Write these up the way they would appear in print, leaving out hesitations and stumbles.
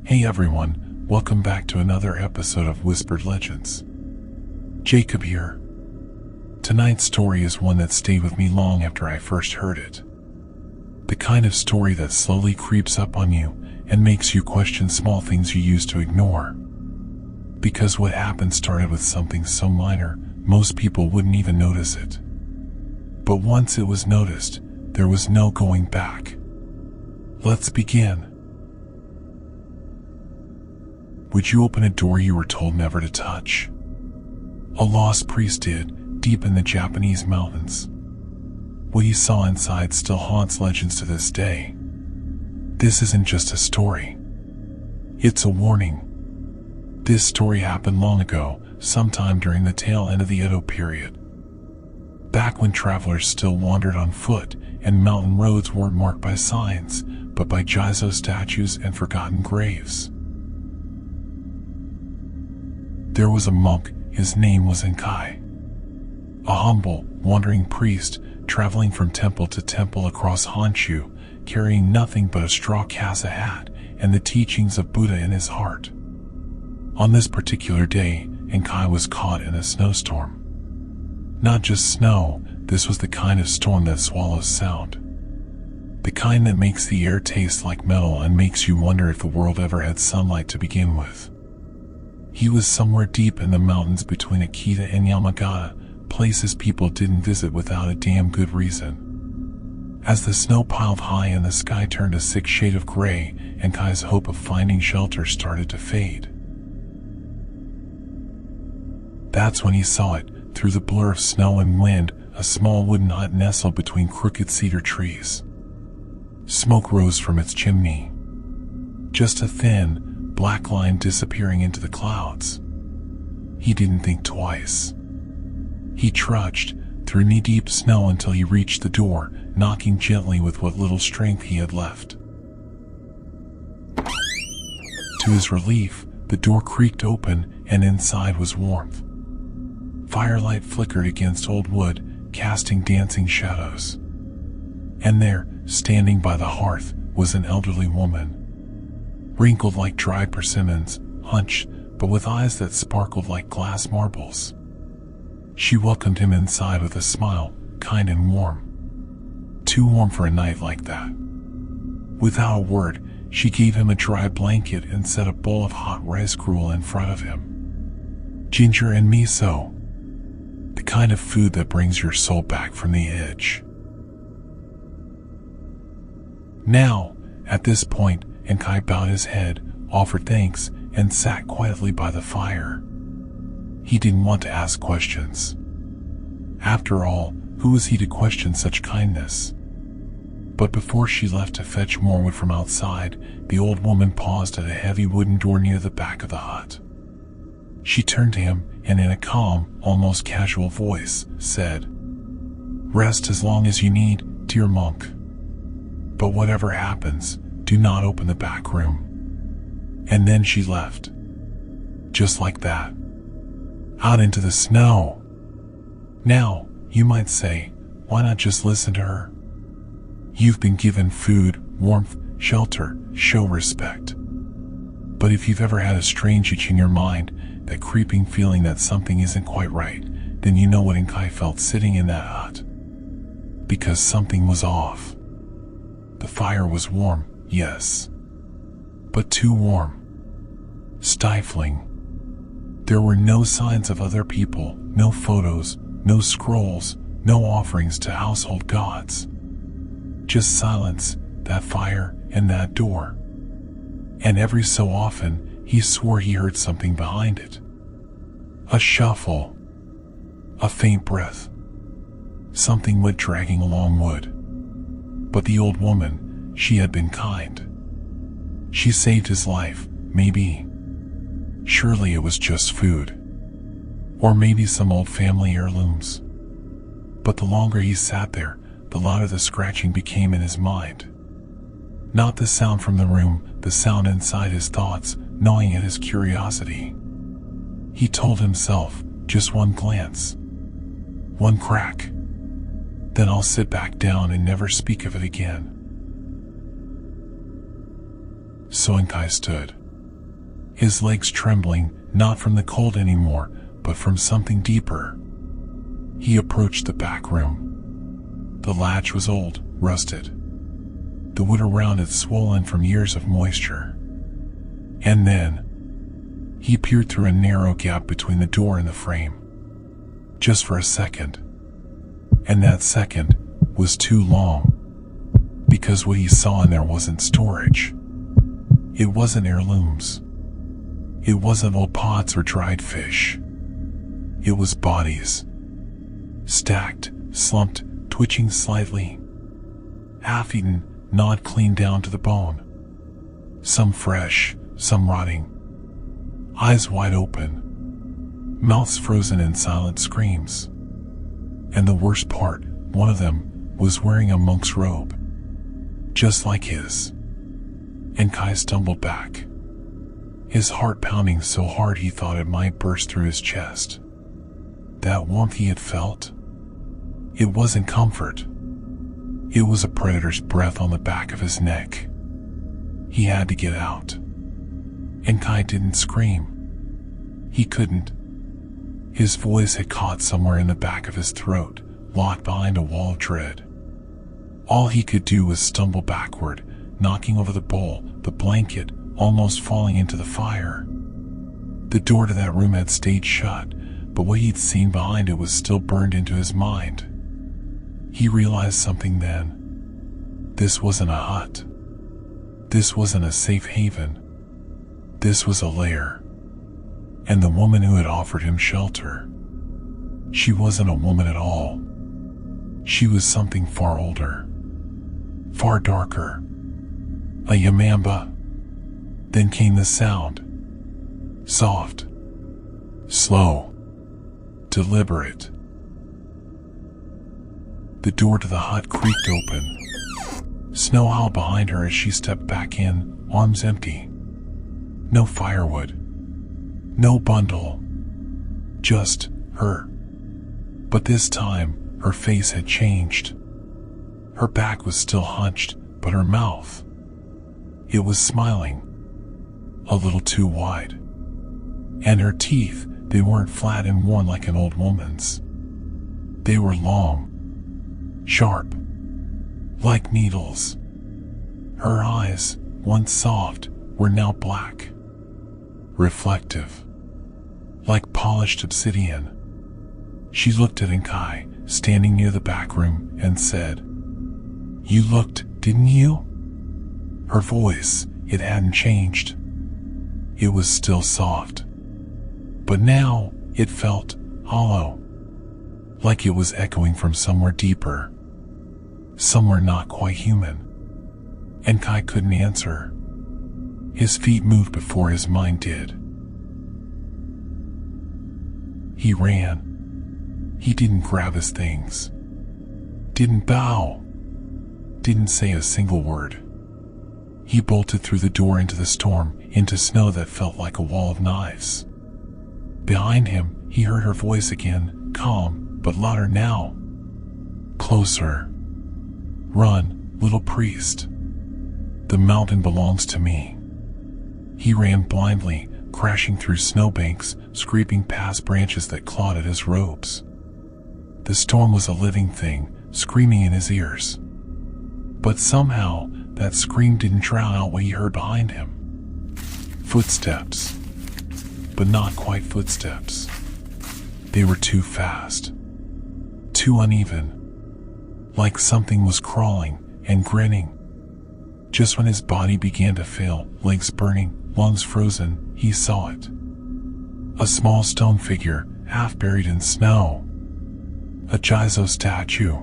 Hey everyone, welcome back to another episode of Whispered Legends. Jacob here. Tonight's story is one that stayed with me long after I first heard it. The kind of story that slowly creeps up on you and makes you question small things you used to ignore. Because what happened started with something so minor, most people wouldn't even notice it. But once it was noticed, there was no going back. Let's begin. Would you open a door you were told never to touch? A lost priest did, deep in the Japanese mountains. What he saw inside still haunts legends to this day. This isn't just a story. It's a warning. This story happened long ago, sometime during the tail end of the Edo period. Back when travelers still wandered on foot and mountain roads weren't marked by signs, but by Jizo statues and forgotten graves. There was a monk, his name was Enkai. A humble, wandering priest, traveling from temple to temple across Honshu, carrying nothing but a straw casa hat and the teachings of Buddha in his heart. On this particular day, Enkai was caught in a snowstorm. Not just snow, this was the kind of storm that swallows sound. The kind that makes the air taste like metal and makes you wonder if the world ever had sunlight to begin with. He was somewhere deep in the mountains between Akita and Yamamba, places people didn't visit without a damn good reason. As the snow piled high and the sky turned a sick shade of gray, Enkai's hope of finding shelter started to fade. That's when he saw it, through the blur of snow and wind, a small wooden hut nestled between crooked cedar trees. Smoke rose from its chimney. Just a thin, black line disappearing into the clouds. He didn't think twice. He trudged through knee-deep snow until he reached the door, knocking gently with what little strength he had left. To his relief, the door creaked open and inside was warmth. Firelight flickered against old wood, casting dancing shadows. And there, standing by the hearth, was an elderly woman. Wrinkled like dried persimmons, hunched, but with eyes that sparkled like glass marbles. She welcomed him inside with a smile, kind and warm. Too warm for a night like that. Without a word, she gave him a dry blanket and set a bowl of hot rice gruel in front of him. Ginger and miso. The kind of food that brings your soul back from the edge. Now, at this point, Enkai bowed his head, offered thanks, and sat quietly by the fire. He didn't want to ask questions. After all, who was he to question such kindness? But before she left to fetch more wood from outside, the old woman paused at a heavy wooden door near the back of the hut. She turned to him and in a calm, almost casual voice, said, "Rest as long as you need, dear monk. But whatever happens, do not open the back room." And then she left. Just like that. Out into the snow. Now, you might say, why not just listen to her? You've been given food, warmth, shelter, show respect. But if you've ever had a strange itch in your mind, that creeping feeling that something isn't quite right, then you know what Enkai felt sitting in that hut. Because something was off. The fire was warm, yes. But too warm. Stifling. There were no signs of other people, no photos, no scrolls, no offerings to household gods. Just silence, that fire, and that door. And every so often, he swore he heard something behind it. A shuffle. A faint breath. Something wet dragging along wood. But the old woman, she had been kind. She saved his life, maybe. Surely it was just food. Or maybe some old family heirlooms. But the longer he sat there, the louder the scratching became in his mind. Not the sound from the room, the sound inside his thoughts, gnawing at his curiosity. He told himself, just one glance. One crack. Then I'll sit back down and never speak of it again. So Enkai stood, his legs trembling, not from the cold anymore, but from something deeper. He approached the back room. The latch was old, rusted. The wood around it swollen from years of moisture. And then, he peered through a narrow gap between the door and the frame. Just for a second. And that second was too long. Because what he saw in there wasn't storage. It wasn't heirlooms. It wasn't old pots or dried fish. It was bodies. Stacked, slumped, twitching slightly. Half-eaten, gnawed clean down to the bone. Some fresh, some rotting. Eyes wide open. Mouths frozen in silent screams. And the worst part, one of them was wearing a monk's robe. Just like his. And Kai stumbled back. His heart pounding so hard he thought it might burst through his chest. That warmth he had felt? It wasn't comfort. It was a predator's breath on the back of his neck. He had to get out. And Kai didn't scream. He couldn't. His voice had caught somewhere in the back of his throat, locked behind a wall of dread. All he could do was stumble backward, knocking over the bowl, the blanket, almost falling into the fire. The door to that room had stayed shut, but what he'd seen behind it was still burned into his mind. He realized something then. This wasn't a hut. This wasn't a safe haven. This was a lair. And the woman who had offered him shelter, she wasn't a woman at all. She was something far older, far darker. A Yamamba. Then came the sound. Soft. Slow. Deliberate. The door to the hut creaked open. Snow howled behind her as she stepped back in, arms empty. No firewood. No bundle. Just her. But this time, her face had changed. Her back was still hunched, but her mouth, it was smiling. A little too wide. And her teeth, they weren't flat and worn like an old woman's. They were long, sharp, like needles. Her eyes, once soft, were now black, reflective, like polished obsidian. She looked at Kai, standing near the back room, and said, "You looked, didn't you?" Her voice, it hadn't changed. It was still soft. But now, it felt hollow. Like it was echoing from somewhere deeper. Somewhere not quite human. And Kai couldn't answer. His feet moved before his mind did. He ran. He didn't grab his things. Didn't bow. Didn't say a single word. He bolted through the door into the storm, into snow that felt like a wall of knives. Behind him, he heard her voice again, calm, but louder now. "Closer. Run, little priest. The mountain belongs to me." He ran blindly, crashing through snowbanks, scraping past branches that clawed at his robes. The storm was a living thing, screaming in his ears. But somehow, that scream didn't drown out what he heard behind him. Footsteps. But not quite footsteps. They were too fast. Too uneven. Like something was crawling and grinning. Just when his body began to fail, legs burning, lungs frozen, he saw it. A small stone figure, half buried in snow. A Jizo statue.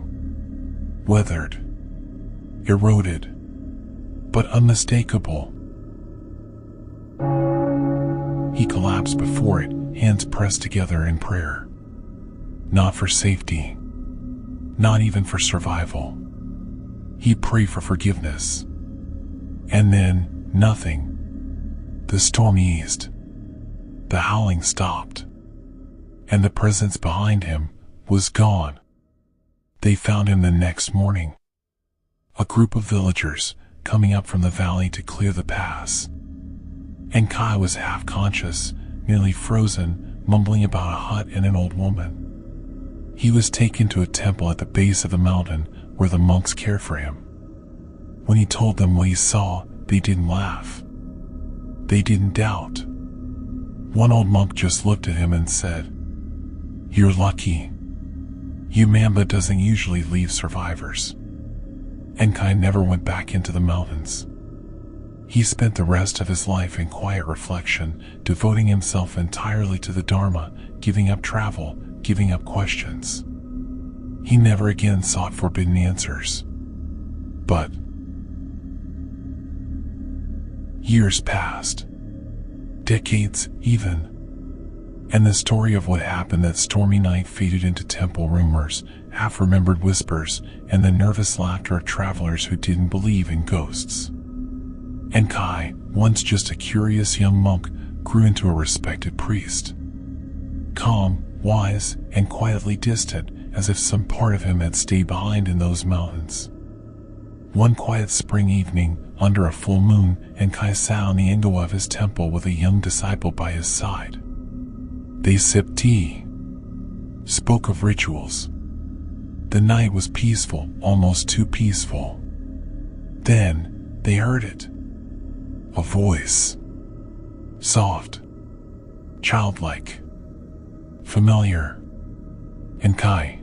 Weathered. Eroded. But unmistakable. He collapsed before it, hands pressed together in prayer. Not for safety. Not even for survival. He prayed for forgiveness. And then, nothing. The storm eased. The howling stopped. And the presence behind him was gone. They found him the next morning. A group of villagers coming up from the valley to clear the pass. and Kai was half conscious, nearly frozen, mumbling about a hut and an old woman. He was taken to a temple at the base of the mountain where the monks cared for him. When he told them what he saw, they didn't laugh. They didn't doubt. One old monk just looked at him and said, "You're lucky. Yamamba doesn't usually leave survivors." And Kai never went back into the mountains. He spent the rest of his life in quiet reflection, devoting himself entirely to the Dharma, giving up travel, giving up questions. He never again sought forbidden answers. But years passed, decades even, and the story of what happened that stormy night faded into temple rumors, half-remembered whispers, and the nervous laughter of travelers who didn't believe in ghosts. And Kai, once just a curious young monk, grew into a respected priest. Calm, wise, and quietly distant, as if some part of him had stayed behind in those mountains. One quiet spring evening, under a full moon, and Kai sat on the angle of his temple with a young disciple by his side. They sipped tea, spoke of rituals. The night was peaceful, almost too peaceful. Then, they heard it. A voice. Soft. Childlike. Familiar. And Kai,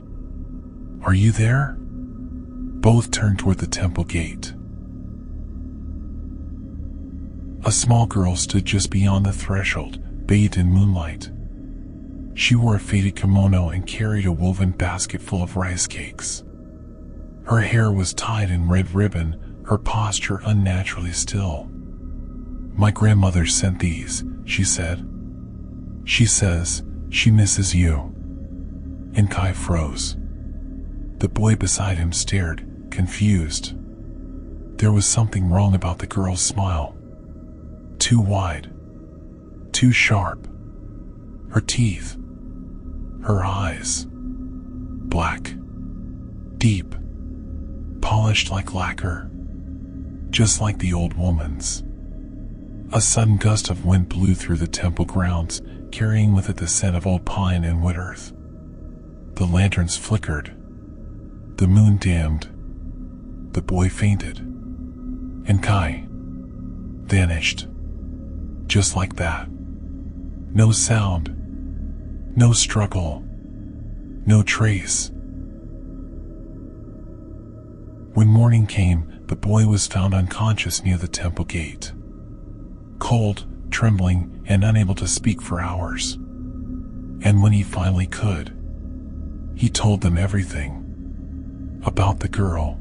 "Are you there?" Both turned toward the temple gate. A small girl stood just beyond the threshold, bathed in moonlight. She wore a faded kimono and carried a woven basket full of rice cakes. Her hair was tied in red ribbon, her posture unnaturally still. "My grandmother sent these," she said. "She says she misses you." And Kai froze. The boy beside him stared, confused. There was something wrong about the girl's smile. Too wide. Too sharp. Her teeth. Her eyes. Black. Deep. Polished like lacquer. Just like the old woman's. A sudden gust of wind blew through the temple grounds, carrying with it the scent of old pine and wet earth. The lanterns flickered. The moon dimmed. The boy fainted. And Kai vanished. Just like that. No sound. No struggle. No trace. When morning came, the boy was found unconscious near the temple gate. Cold, trembling, and unable to speak for hours. And when he finally could, he told them everything. About the girl.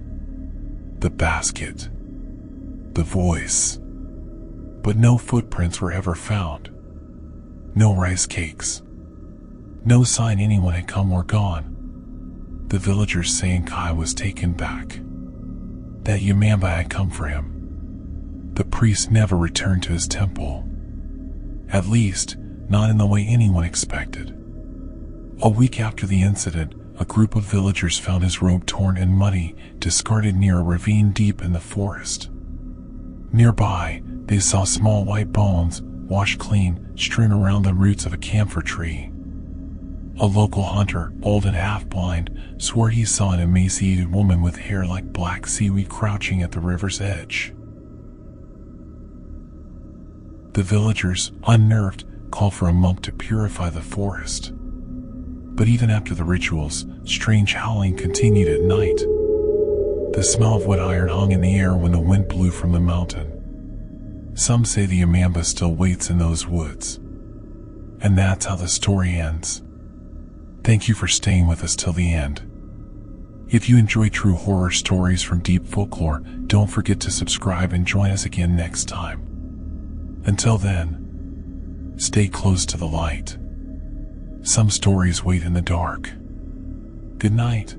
The basket. The voice. But no footprints were ever found. No rice cakes. No sign anyone had come or gone. The villagers saying Kai was taken back. That Yamamba had come for him. The priest never returned to his temple. At least, not in the way anyone expected. A week after the incident, a group of villagers found his robe torn and muddy, discarded near a ravine deep in the forest. Nearby, they saw small white bones, washed clean, strewn around the roots of a camphor tree. A local hunter, old and half-blind, swore he saw an emaciated woman with hair like black seaweed crouching at the river's edge. The villagers, unnerved, called for a monk to purify the forest. But even after the rituals, strange howling continued at night. The smell of wet iron hung in the air when the wind blew from the mountain. Some say the Yamamba still waits in those woods. And that's how the story ends. Thank you for staying with us till the end. If you enjoy true horror stories from deep folklore, don't forget to subscribe and join us again next time. Until then, stay close to the light. Some stories wait in the dark. Good night.